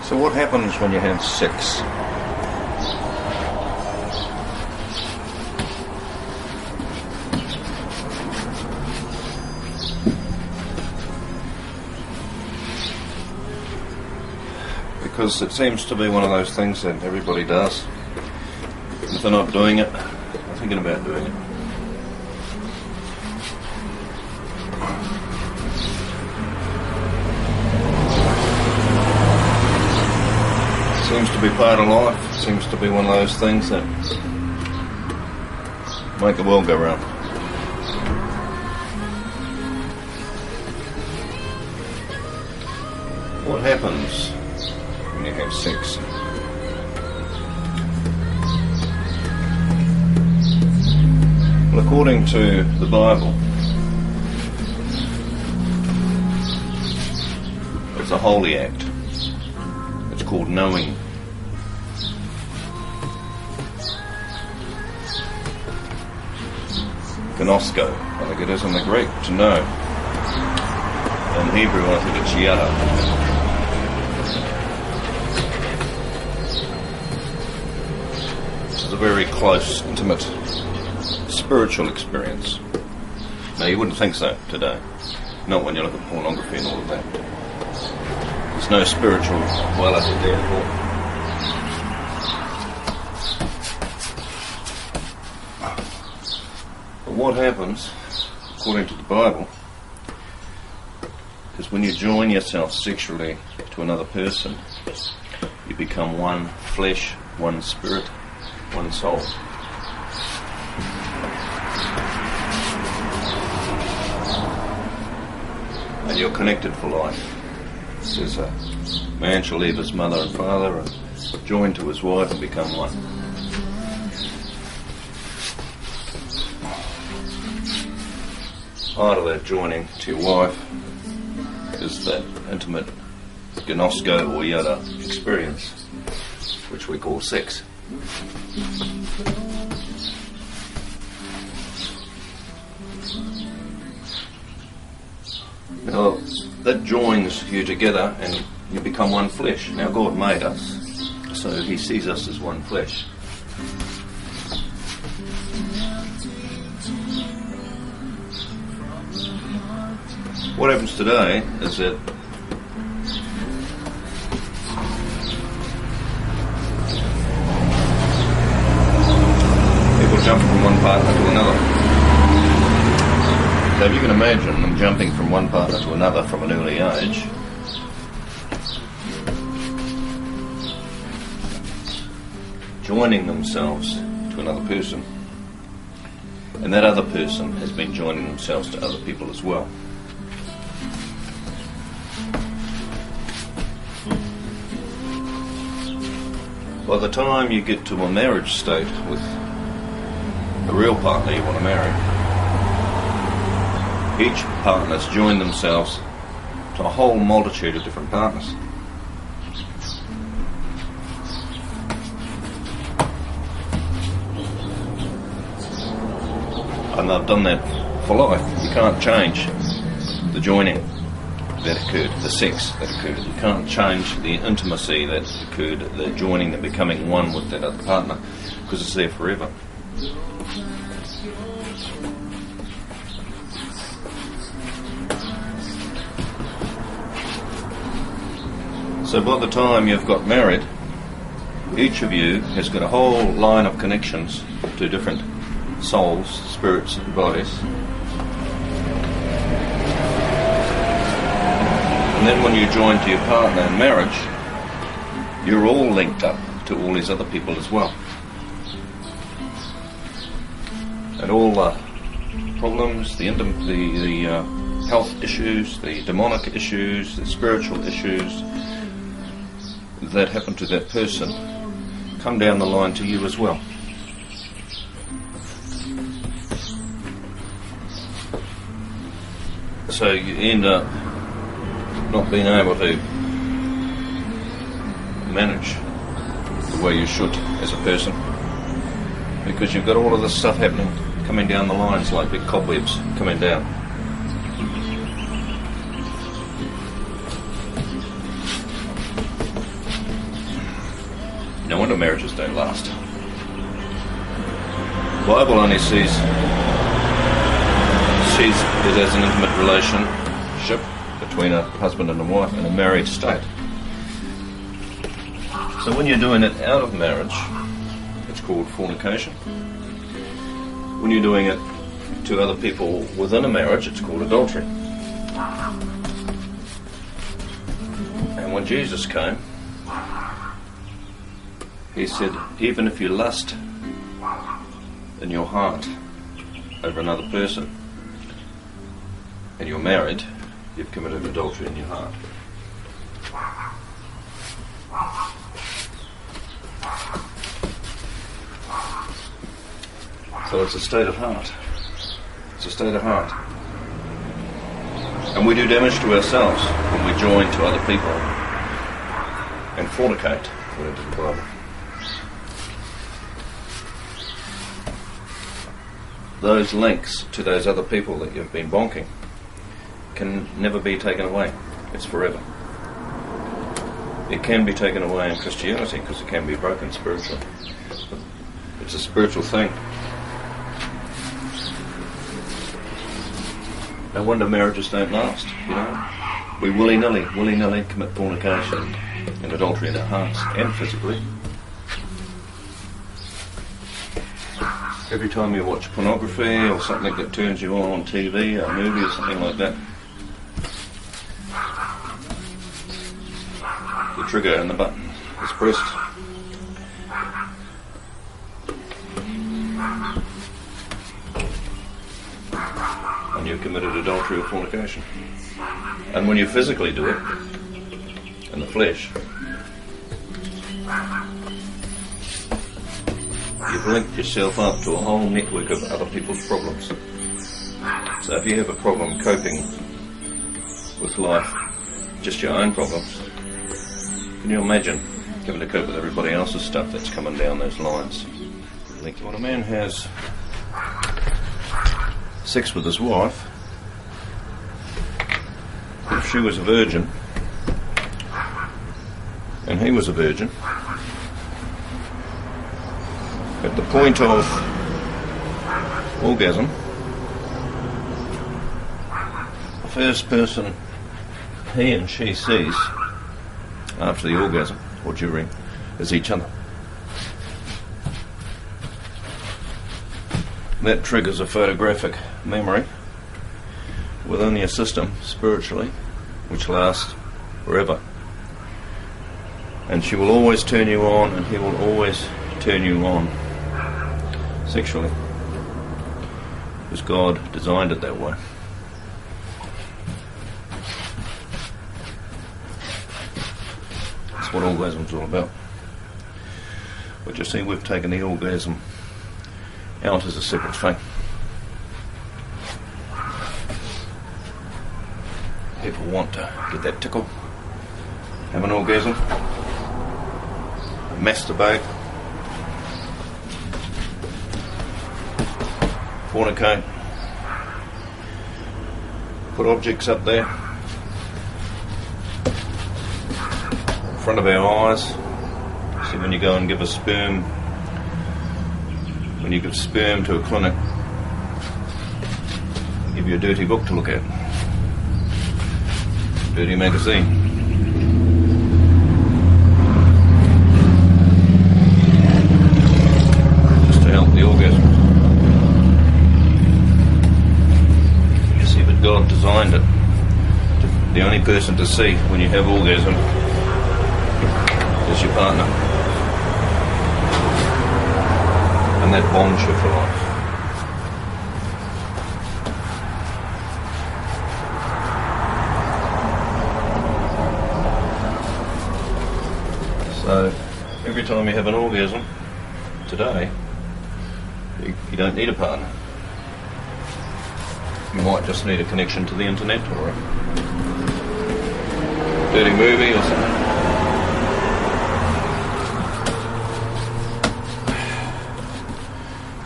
So what happens when you have sex? Because it seems to be one of those things that everybody does. And if they're not doing it, they're thinking about doing it. Seems to be part of life. Seems to be one of those things that make the world go round. What happens when you have sex? Well, according to the Bible, it's a holy act. It's called knowing. Gnosko, I think it is in the Greek, to know. In Hebrew, I think it's yada. It's a very close, intimate, spiritual experience. Now, you wouldn't think so today. Not when you look at pornography and all of that. There's no spiritual quality there at all. But what happens, according to the Bible, is when you join yourself sexually to another person, you become one flesh, one spirit, one soul. And you're connected for life. It says a man shall leave his mother and father and join to his wife and become one. Part of that joining to your wife is that intimate gnosko or yada experience, which we call sex. Now, that joins you together and you become one flesh. Now, God made us, so He sees us as one flesh. What happens today is that people jump from one partner to another. So if you can imagine them jumping from one partner to another from an early age, joining themselves to another person, and that other person has been joining themselves to other people as well. By the time you get to a marriage state with the real partner you want to marry, each partner's joined themselves to a whole multitude of different partners. And they've done that for life. You can't change the joining that occurred, the sex that occurred. You can't change the intimacy that occurred, the joining, the becoming one with that other partner, because it's there forever. So by the time you've got married, each of you has got a whole line of connections to different souls, spirits and bodies. And then when you join to your partner in marriage, you're all linked up to all these other people as well. And all the problems, the health issues, the demonic issues, the spiritual issues that happen to that person come down the line to you as well. So you end up not being able to manage the way you should as a person, because you've got all of this stuff happening, coming down the lines like big cobwebs coming down. wonder marriages don't last. The Bible only sees it as an intimate relationship between a husband and a wife in a married state. So when you're doing it out of marriage, it's called fornication. When you're doing it to other people within a marriage, it's called adultery. And when Jesus came, he said, even if you lust in your heart over another person and you're married, you've committed adultery in your heart. So it's a state of heart. It's a state of heart. And we do damage to ourselves when we join to other people and fornicate, according to the Bible. Those links to those other people that you've been bonking can never be taken away. It's forever. It can be taken away in Christianity because it can be broken spiritually. It's a spiritual thing. No wonder marriages don't last, you know. We willy-nilly commit fornication and adultery in our hearts and physically. Every time you watch pornography or something that turns you on TV, a movie or something like that, the trigger and the button is pressed. And you've committed adultery or fornication. And when you physically do it, in the flesh, you've linked yourself up to a whole network of other people's problems. So if you have a problem coping with life, just your own problems, can you imagine having to cope with everybody else's stuff that's coming down those lines? When a man has sex with his wife, if she was a virgin and he was a virgin, at the point of orgasm, the first person he and she sees after the orgasm or during is each other. That triggers a photographic memory within your system spiritually, which lasts forever. And she will always turn you on, and he will always turn you on sexually, because God designed it that way. That's what orgasm's all about. But you see, we've taken the orgasm out as a separate thing. People want to get that tickle, have an orgasm, masturbate, fornicate, put objects up there in front of our eyes. See, when you go and give a sperm, when you give sperm to a clinic, they give you a dirty book to look at, dirty magazine. Just to help the orgasm. You see, but God designed it. The only person to see when you have orgasm is your partner. And that bonds you for life. So, every time you have an orgasm today, you don't need a partner. You might just need a connection to the internet or a dirty movie or something.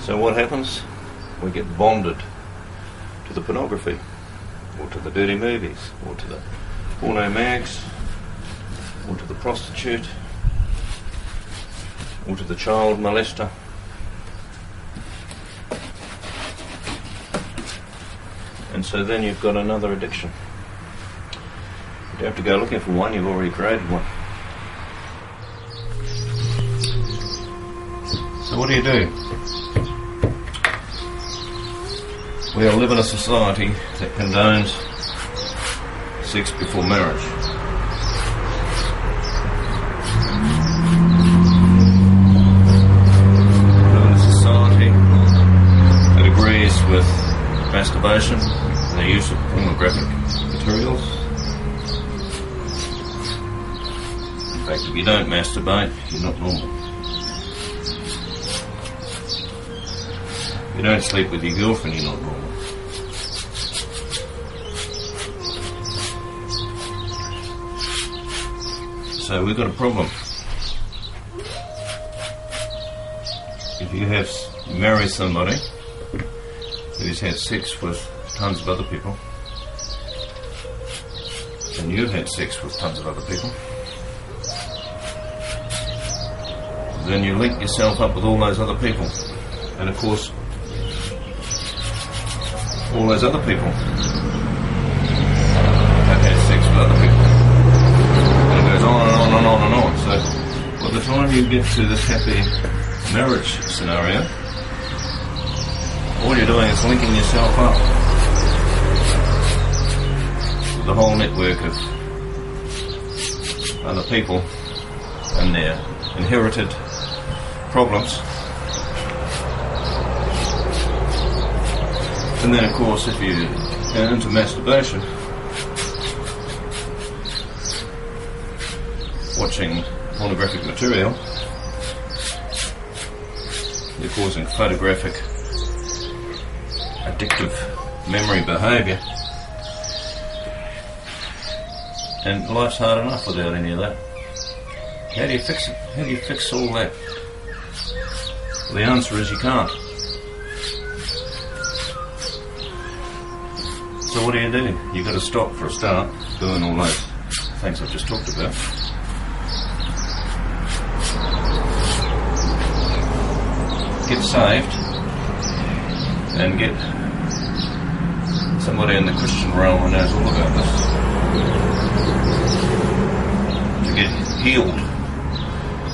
So what happens? We get bonded to the pornography, or to the dirty movies, or to the porno mags, or to the prostitute, or to the child molester. And so then you've got another addiction. You don't have to go looking for one, you've already created one. So what do? We live in a society that condones sex before marriage. We live in a society that agrees with masturbation and the use of pornographic materials. In fact, if you don't masturbate, you're not normal. If you don't sleep with your girlfriend, you're not normal. So we've got a problem. If you marry somebody who's had sex with tons of other people, and you've had sex with tons of other people, then you link yourself up with all those other people. And of course, all those other people have had sex with other people. And it goes on and on and on and on. So by the time you get to this happy marriage scenario, all you're doing is linking yourself up with the whole network of other people and their inherited problems. And then of course if you turn into masturbation, watching pornographic material, you're causing photographic addictive memory behaviour, and life's hard enough without any of that. How do you fix it? How do you fix all that? Well, the answer is you can't. So what do? You've got to stop for a start doing all those things I've just talked about. Get saved and get somebody in the Christian realm who knows all about this to get healed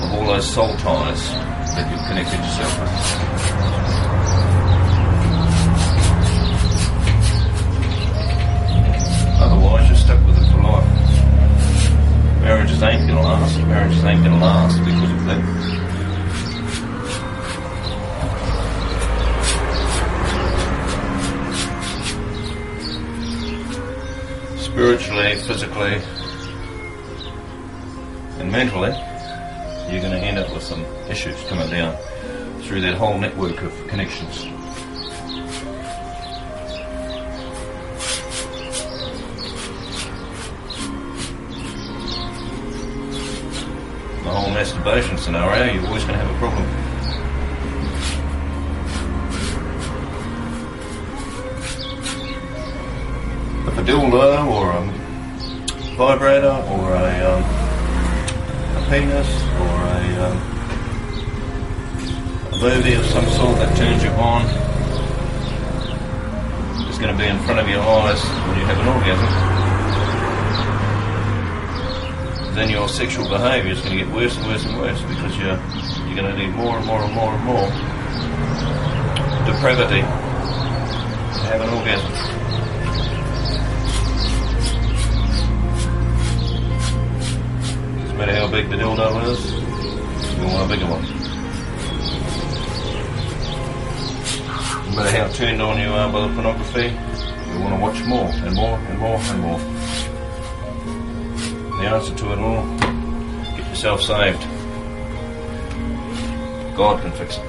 of all those soul ties that you've connected yourself with. Otherwise you're stuck with it for life. Marriages ain't gonna last. Marriages ain't gonna last because of that. Spiritually, physically and mentally, you're going to end up with some issues coming down through that whole network of connections. The whole masturbation scenario, you're always going to have a problem. If a dildo or a vibrator or a penis or a movie of some sort that turns you on is going to be in front of your eyes when you have an orgasm, then your sexual behaviour is going to get worse and worse and worse because you're going to need more and more and more and more depravity to have an orgasm. No matter how big the dildo is, you want a bigger one. No matter how turned on you are by the pornography, you want to watch more and more and more and more. The answer to it all, get yourself saved. God can fix it.